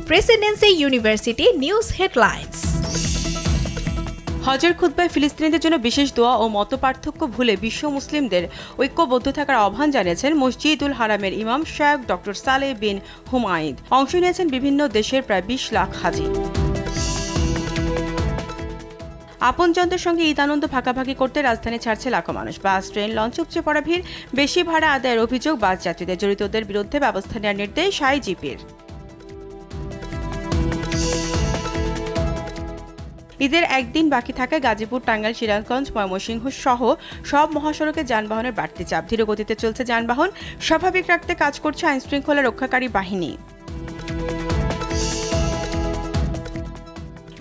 Presidency university news headlines. হজের খুতবায় ফিলিস্তিনিদের জন্য বিশেষ দোয়া ও মতপার্থক্য ভুলে বিশ্ব মুসলিমদের ঐক্যবদ্ধ থাকার আহ্বান জানিয়েছেন মসজিদুল হারামের ইমাম শায়খ ডক্টর সালেহ বিন হুমায়দ। অংশ নিয়েছেন বিভিন্ন দেশের প্রায় ২০ লাখ হাজি। আপনজনদের সঙ্গে ঈদ আনন্দ ভাগাভাগি করতে রাজধানী ছাড়ছে লাখো মানুষ। বাস, ট্রেন, লঞ্চ উপচে পড়া ভিড়, বেশি ভাড়া আদায়ের অভিযোগ, বাস যাত্রীদের জড়িতদের বিরুদ্ধে ব্যবস্থা নেওয়ার নির্দেশ আইজিপির। ঈদের একদিন বাকি থাকায় গাজীপুর, টাঙ্গাইল, সিরাজগঞ্জ, ময়মনসিংহ সহ সব মহাসড়কে যানবাহনের বাড়তি চাপ। ধীর গতিতে চলছে যানবাহন। স্বাভাবিক রাখতে কাজ করছে আইনশৃঙ্খলা রক্ষাকারী বাহিনী।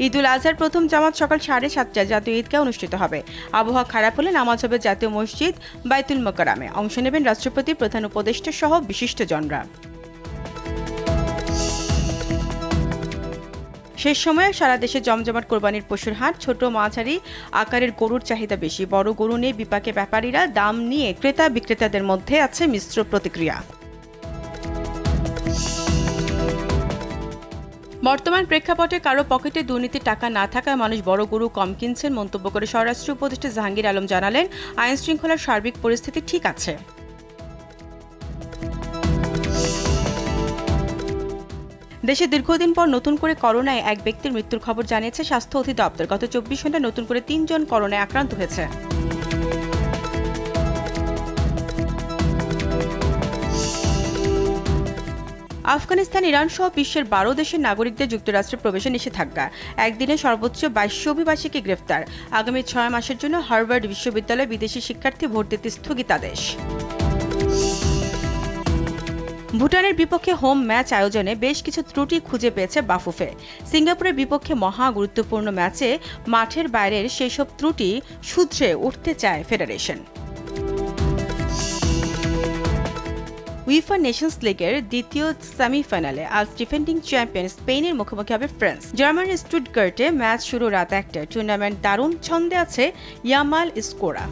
ঈদুল আজহার প্রথম জামাত সকাল 7:30টায় জাতীয় ঈদগাহ অনুষ্ঠিত হবে। আবহাওয়া খারাপ হলে নামাজ হবে জাতীয় মসজিদ বাইতুল মোকাররমে। অংশ নেবেন রাষ্ট্রপতি, প্রধান উপদেষ্টা সহ বিশিষ্টজনরা। শেষ সময়ে সারা দেশে জমজমাট কোরবানির পশুর হাট। ছোট মাঝারি আকারের গরুর চাহিদা বেশি। বড় গরু নিয়ে বিপাকে ব্যাপারীরা। দাম নিয়ে ক্রেতা বিক্রেতাদের মধ্যে আছে মিশ্র প্রতিক্রিয়া। বর্তমান প্রেক্ষাপটে কারো পকেটে দুর্নীতির টাকা না থাকায় মানুষ বড় গরু কম কিনছেন মন্তব্য করে স্বরাষ্ট্র উপদেষ্টা জাহাঙ্গীর আলম জানালেন, আইন শৃঙ্খলার সার্বিক পরিস্থিতি ঠিক আছে। দেশে দীর্ঘদিন পর নতুন করে করোনায় এক ব্যক্তির মৃত্যুর খবর জানিয়েছে স্বাস্থ্য অধিদপ্তর। গত 24 ঘন্টায় নতুন করে 3 জন করোনায় আক্রান্ত হয়েছে। আফগানিস্তান, ইরান সহ বিশ্বের 12 দেশের নাগরিকদের যুক্তরাষ্ট্রে প্রবেশে নিষেধাজ্ঞা। একদিনে সর্বোচ্চ 2200 অভিবাসীকে গ্রেফতার। আগামী 6 মাসের জন্য হার্ভার্ড বিশ্ববিদ্যালয়ে বিদেশি শিক্ষার্থী ভর্তিতে স্থগিতাদেশ। ভুটানের বিপক্ষে হোম ম্যাচ আয়োজনে বেশ কিছু ত্রুটি খুঁজে পেয়েছে বাফুফে। সিঙ্গাপুরের বিপক্ষে মহা গুরুত্বপূর্ণ ম্যাচে মাঠের বাইরের সেসব ত্রুটি শুধরে উঠতে চায় ফেডারেশন। উইফা নেশনস লিগের দ্বিতীয় সেমিফাইনালে আজ ডিফেন্ডিং চ্যাম্পিয়ন স্পেনের মুখোমুখি হবে ফ্রান্স। জার্মানির স্টুটগার্টে ম্যাচ শুরু রাত 1টায়। টুর্নামেন্ট দারুণ ছন্দে আছে ইয়ামাল স্কোরা।